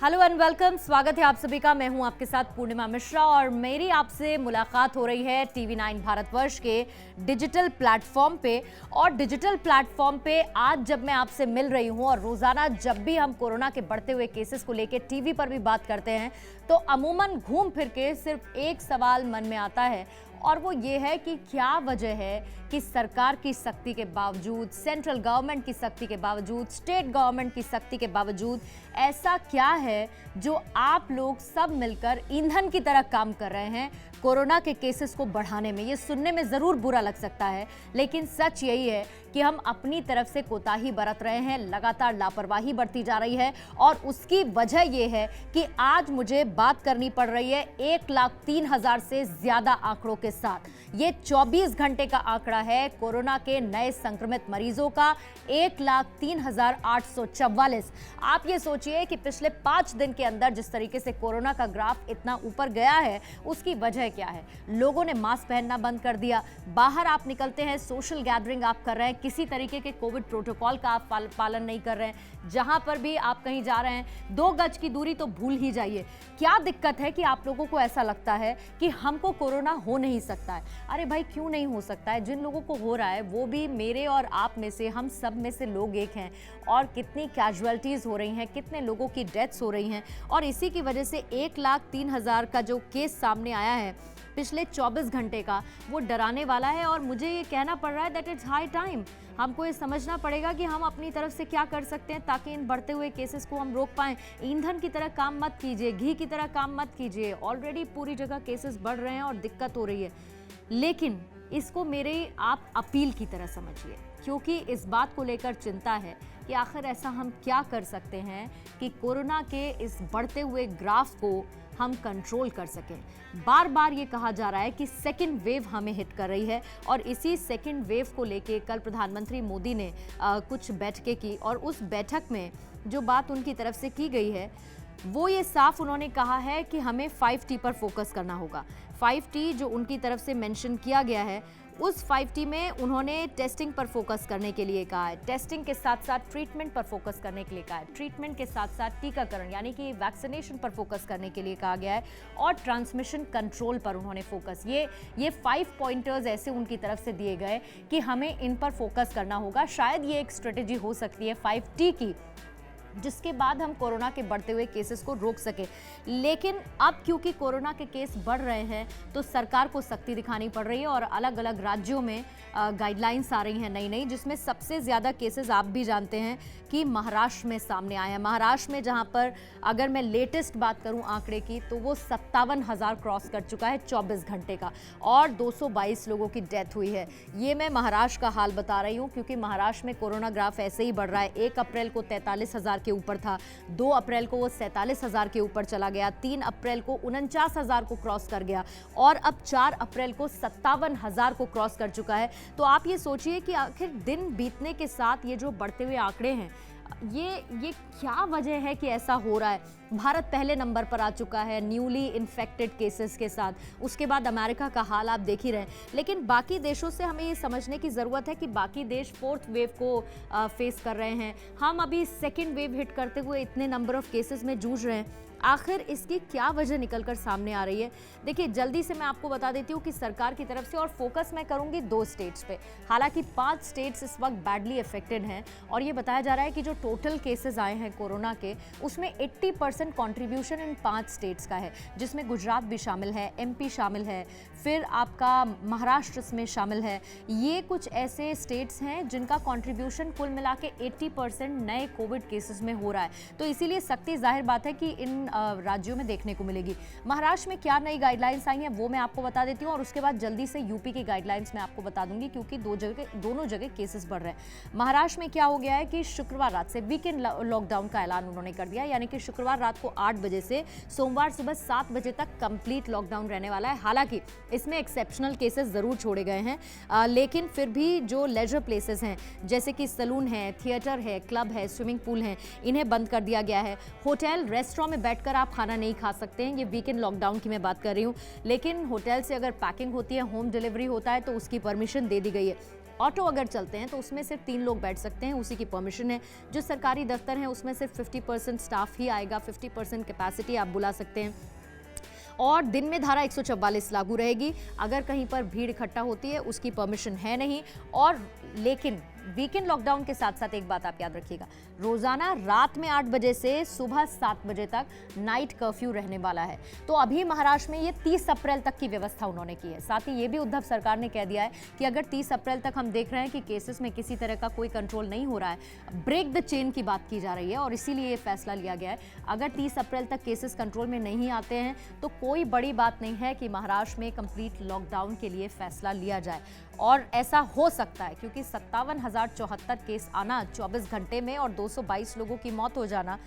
Hello and welcome. स्वागत है आप सभी का। मैं हूं आपके साथ पूर्णिमा मिश्रा और मेरी आपसे मुलाकात हो रही है TV9 भारतवर्ष के डिजिटल प्लेटफॉर्म पे। और डिजिटल प्लेटफॉर्म पे आज जब मैं आपसे मिल रही हूं और रोजाना जब भी हम कोरोना के बढ़ते हुए केसेस को लेकर टीवी पर भी बात करते हैं तो अमूमन घूम फिर के सिर्फ एक सवाल मन में आता है और वो ये है कि क्या वजह है कि सरकार की सख्ती के बावजूद, सेंट्रल गवर्नमेंट की सख्ती के बावजूद, स्टेट गवर्नमेंट की सख्ती के बावजूद ऐसा क्या है जो आप लोग सब मिलकर ईंधन की तरह काम कर रहे हैं कोरोना के केसेस को बढ़ाने में। ये सुनने में ज़रूर बुरा लग सकता है लेकिन सच यही है कि हम अपनी तरफ से कोताही बरत रहे हैं, लगातार लापरवाही बरती जा रही है और उसकी वजह ये है कि आज मुझे बात करनी पड़ रही है 1,03,000 से ज़्यादा आंकड़ों के साथ। ये 24 घंटे का आंकड़ा है कोरोना के नए संक्रमित मरीजों का 1,03,844। आप ये सोचिए कि पिछले 5 दिन के अंदर जिस तरीके से कोरोना का ग्राफ इतना ऊपर गया है उसकी वजह क्या है? लोगों ने मास्क पहनना बंद कर दिया, बाहर आप निकलते हैं, सोशल गैदरिंग आप कर रहे हैं, किसी तरीके के कोविड प्रोटोकॉल का आप पालन नहीं कर रहे हैं, जहां पर भी आप कहीं जा रहे हैं 2 गज की दूरी तो भूल ही जाइए। क्या दिक्कत है कि आप लोगों को ऐसा लगता है कि हमको कोरोना हो नहीं सकता है? अरे भाई क्यों नहीं हो सकता है? जिन लोगों को हो रहा है वो भी मेरे और आप में से, हम सब में से लोग एक हैं। और कितनी कैजुअलिटीज हो रही हैं, कितने लोगों की डेथ्स हो रही हैं और इसी की वजह से 1,03,000 का जो केस सामने आया है पिछले 24 घंटे का, वो डराने वाला है। और मुझे ये कहना पड़ रहा है दैट इट्स हाई टाइम। हमको ये समझना पड़ेगा कि हम अपनी तरफ से क्या कर सकते हैं ताकि इन बढ़ते हुए केसेस को हम रोक पाएं। ईंधन की तरह काम मत कीजिए, घी की तरह काम मत कीजिए। ऑलरेडी पूरी जगह केसेस बढ़ रहे हैं और दिक्कत हो रही है, लेकिन इसको मेरे आप अपील की तरह समझिए, क्योंकि इस बात को लेकर चिंता है कि आखिर ऐसा हम क्या कर सकते हैं कि कोरोना के इस बढ़ते हुए ग्राफ को हम कंट्रोल कर सकें। बार बार ये कहा जा रहा है कि सेकेंड वेव हमें हिट कर रही है और इसी सेकेंड वेव को लेके कल प्रधानमंत्री मोदी ने कुछ बैठकें की और उस बैठक में जो बात उनकी तरफ से की गई है वो ये साफ उन्होंने कहा है कि हमें 5T पर फोकस करना होगा। 5T जो उनकी तरफ से मेंशन किया गया है, उस 5T में उन्होंने टेस्टिंग पर फोकस करने के लिए कहा है, टेस्टिंग के साथ साथ ट्रीटमेंट पर फोकस करने के लिए कहा है, ट्रीटमेंट के साथ साथ टीकाकरण यानी कि वैक्सीनेशन पर फोकस करने के लिए कहा गया है और ट्रांसमिशन कंट्रोल पर उन्होंने फोकस। ये 5 पॉइंटर्स ऐसे उनकी तरफ से दिए गए कि हमें इन पर फोकस करना होगा। शायद ये एक स्ट्रेटेजी हो सकती है 5T की, जिसके बाद हम कोरोना के बढ़ते हुए केसेस को रोक सके। लेकिन अब क्योंकि कोरोना के केस बढ़ रहे हैं तो सरकार को सख्ती दिखानी पड़ रही है और अलग अलग राज्यों में गाइडलाइंस आ रही हैं नई नई, जिसमें सबसे ज़्यादा केसेस आप भी जानते हैं कि महाराष्ट्र में सामने आए हैं। महाराष्ट्र में जहां पर अगर मैं लेटेस्ट बात करूं आंकड़े की तो वो 57,000 क्रॉस कर चुका है 24 घंटे का और 222 लोगों की डेथ हुई है। ये मैं महाराष्ट्र का हाल बता रही हूँ क्योंकि महाराष्ट्र में कोरोना ग्राफ ऐसे ही बढ़ रहा है। 1 अप्रैल को 43,000 के ऊपर था, 2 अप्रैल को वो 47,000 के ऊपर चला गया, 3 अप्रैल को 49,000 को क्रॉस कर गया और अब 4 अप्रैल को 57,000 को क्रॉस कर चुका है। तो आप ये सोचिए कि आखिर दिन बीतने के साथ ये जो बढ़ते हुए आंकड़े हैं, ये क्या वजह है कि ऐसा हो रहा है? भारत पहले नंबर पर आ चुका है न्यूली इन्फेक्टेड केसेस के साथ, उसके बाद अमेरिका का हाल आप देख ही रहे हैं। लेकिन बाकी देशों से हमें ये समझने की ज़रूरत है कि बाकी देश 4th वेव को फेस कर रहे हैं, हम अभी सेकेंड वेव हिट करते हुए इतने नंबर ऑफ केसेस में जूझ रहे हैं। आखिर इसकी क्या वजह निकलकर सामने आ रही है? देखिए जल्दी से मैं आपको बता देती हूँ कि सरकार की तरफ से, और फोकस मैं करूँगी 2 स्टेट्स पे। हालांकि 5 स्टेट्स इस वक्त बैडली अफेक्टेड हैं और ये बताया जा रहा है कि जो टोटल केसेस आए हैं कोरोना के उसमें 80% कॉन्ट्रीब्यूशन इन 5 स्टेट्स का है, जिसमें गुजरात भी शामिल है, MP शामिल है, फिर आपका महाराष्ट्र इसमें शामिल है। ये कुछ ऐसे स्टेट्स हैं जिनका कॉन्ट्रीब्यूशन कुल मिला के 80% नए कोविड केसेस में हो रहा है। तो इसीलिए सख्ती जाहिर बात है कि इन राज्यों में देखने को मिलेगी। महाराष्ट्र में क्या नई गाइडलाइंस आई हैं वो मैं आपको बता देती हूँ और उसके बाद जल्दी से यूपी की गाइडलाइंस मैं आपको बता दूंगी क्योंकि दोनों जगह केसेस बढ़ रहे हैं। महाराष्ट्र में क्या हो गया है कि शुक्रवार रात से वीकेंड लॉकडाउन का ऐलान उन्होंने कर दिया, यानी कि शुक्रवार रात को 8 बजे से सोमवार सुबह 7 बजे तक कंप्लीट लॉकडाउन रहने वाला है। हालांकि इसमें एक्सेप्शनल केसेस जरूर छोड़े गए हैं, लेकिन फिर भी जो लेजर प्लेसेस हैं जैसे कि सलून है, थिएटर है, क्लब है, स्विमिंग पूल है, इन्हें बंद कर दिया गया है। होटल रेस्टोरेंट में बैठकर आप खाना नहीं खा सकते हैं, ये वीकेंड लॉकडाउन की मैं बात कर रही हूँ। लेकिन होटल से अगर पैकिंग होती है, होम डिलीवरी होता है तो उसकी परमिशन दे दी गई है। ऑटो अगर चलते हैं तो उसमें सिर्फ 3 लोग बैठ सकते हैं, उसी की परमिशन है। जो सरकारी दफ्तर हैं उसमें सिर्फ 50% स्टाफ ही आएगा, 50% कैपेसिटी आप बुला सकते हैं। और दिन में धारा 144 लागू रहेगी। अगर कहीं पर भीड़ इकट्ठा होती है उसकी परमिशन है नहीं। और लेकिन वीकेंड लॉकडाउन के साथ साथ एक बात आप याद रखिएगा, रोजाना रात में 8 बजे से सुबह 7 बजे तक नाइट कर्फ्यू रहने वाला है। तो अभी महाराष्ट्र में ये 30 अप्रैल तक की व्यवस्था उन्होंने की है। साथ ही ये भी उद्धव सरकार ने कह दिया है कि अगर 30 अप्रैल तक हम देख रहे हैं कि केसेस में किसी तरह का कोई कंट्रोल नहीं हो रहा है, ब्रेक द चेन की बात की जा रही है और इसीलिए ये फैसला लिया गया है। अगर 30 अप्रैल तक केसेस कंट्रोल में नहीं आते हैं तो कोई बड़ी बात नहीं है कि महाराष्ट्र में कंप्लीट लॉकडाउन के लिए फैसला लिया जाए। और ऐसा हो सकता है क्योंकि 57,074 केस आना 24 घंटे में और 222 लोगों की मौत हो जाना,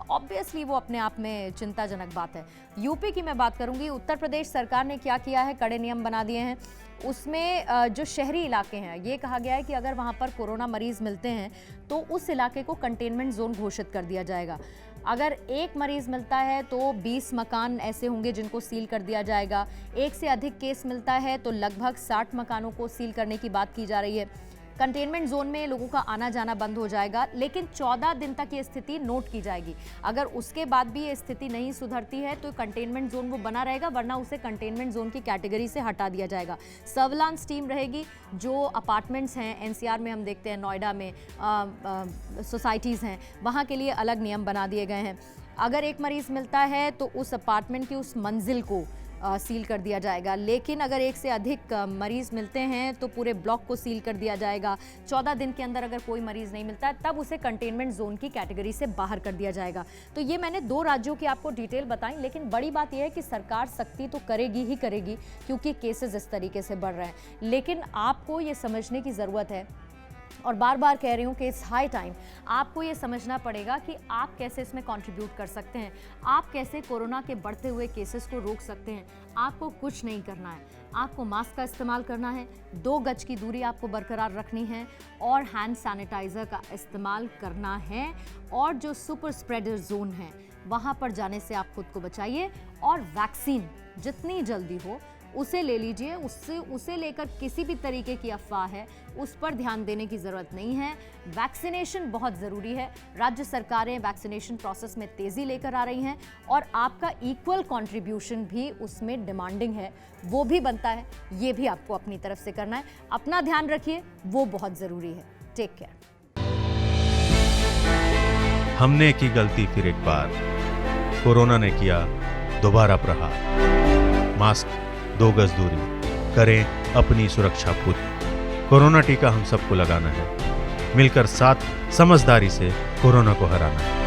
ऑब्वियसली वो अपने आप में चिंताजनक बात है। यूपी की मैं बात करूंगी। उत्तर प्रदेश सरकार ने क्या किया है, कड़े नियम बना दिए हैं। उसमें जो शहरी इलाके हैं, ये कहा गया है कि अगर वहाँ पर कोरोना मरीज मिलते हैं तो उस इलाके को कंटेनमेंट जोन घोषित कर दिया जाएगा। अगर एक मरीज मिलता है तो 20 मकान ऐसे होंगे जिनको सील कर दिया जाएगा। एक से अधिक केस मिलता है तो लगभग 60 मकानों को सील करने की बात की जा रही है। कंटेनमेंट जोन में लोगों का आना जाना बंद हो जाएगा, लेकिन 14 दिन तक ये स्थिति नोट की जाएगी। अगर उसके बाद भी ये स्थिति नहीं सुधरती है तो कंटेनमेंट जोन वो बना रहेगा, वरना उसे कंटेनमेंट जोन की कैटेगरी से हटा दिया जाएगा। सर्विलांस टीम रहेगी। जो अपार्टमेंट्स हैं, एनसीआर में हम देखते हैं, नोएडा में सोसाइटीज़ हैं, वहाँ के लिए अलग नियम बना दिए गए हैं। अगर एक मरीज़ मिलता है तो उस अपार्टमेंट की उस मंजिल को सील कर दिया जाएगा, लेकिन अगर एक से अधिक मरीज मिलते हैं तो पूरे ब्लॉक को सील कर दिया जाएगा। 14 दिन के अंदर अगर कोई मरीज नहीं मिलता है तब उसे कंटेनमेंट जोन की कैटेगरी से बाहर कर दिया जाएगा। तो ये मैंने 2 राज्यों की आपको डिटेल बताई, लेकिन बड़ी बात यह है कि सरकार सख्ती तो करेगी ही करेगी क्योंकि केसेस इस तरीके से बढ़ रहे हैं। लेकिन आपको ये समझने की ज़रूरत है, और बार बार कह रही हूँ कि इट्स हाई टाइम, आपको ये समझना पड़ेगा कि आप कैसे इसमें कंट्रीब्यूट कर सकते हैं। आप कैसे कोरोना के बढ़ते हुए केसेस को रोक सकते हैं। आपको कुछ नहीं करना है, आपको मास्क का इस्तेमाल करना है, 2 गज की दूरी आपको बरकरार रखनी है और हैंड सैनिटाइज़र का इस्तेमाल करना है। और जो सुपर स्प्रेडर जोन है वहाँ पर जाने से आप खुद को बचाइए। और वैक्सीन जितनी जल्दी हो उसे ले लीजिए। उसे लेकर किसी भी तरीके की अफवाह है उस पर ध्यान देने की ज़रूरत नहीं है। वैक्सीनेशन बहुत ज़रूरी है। राज्य सरकारें वैक्सीनेशन प्रोसेस में तेज़ी लेकर आ रही हैं और आपका इक्वल कंट्रीब्यूशन भी उसमें डिमांडिंग है, वो भी बनता है। ये भी आपको अपनी तरफ से करना है। अपना ध्यान रखिए, वो बहुत ज़रूरी है। Take care. हमने की गलती फिर एक बार, कोरोना ने किया दोबारा प्रहार। मास्क, 2 गज दूरी, करें अपनी सुरक्षा पूरी। कोरोना टीका हम सबको लगाना है, मिलकर साथ समझदारी से कोरोना को हराना है।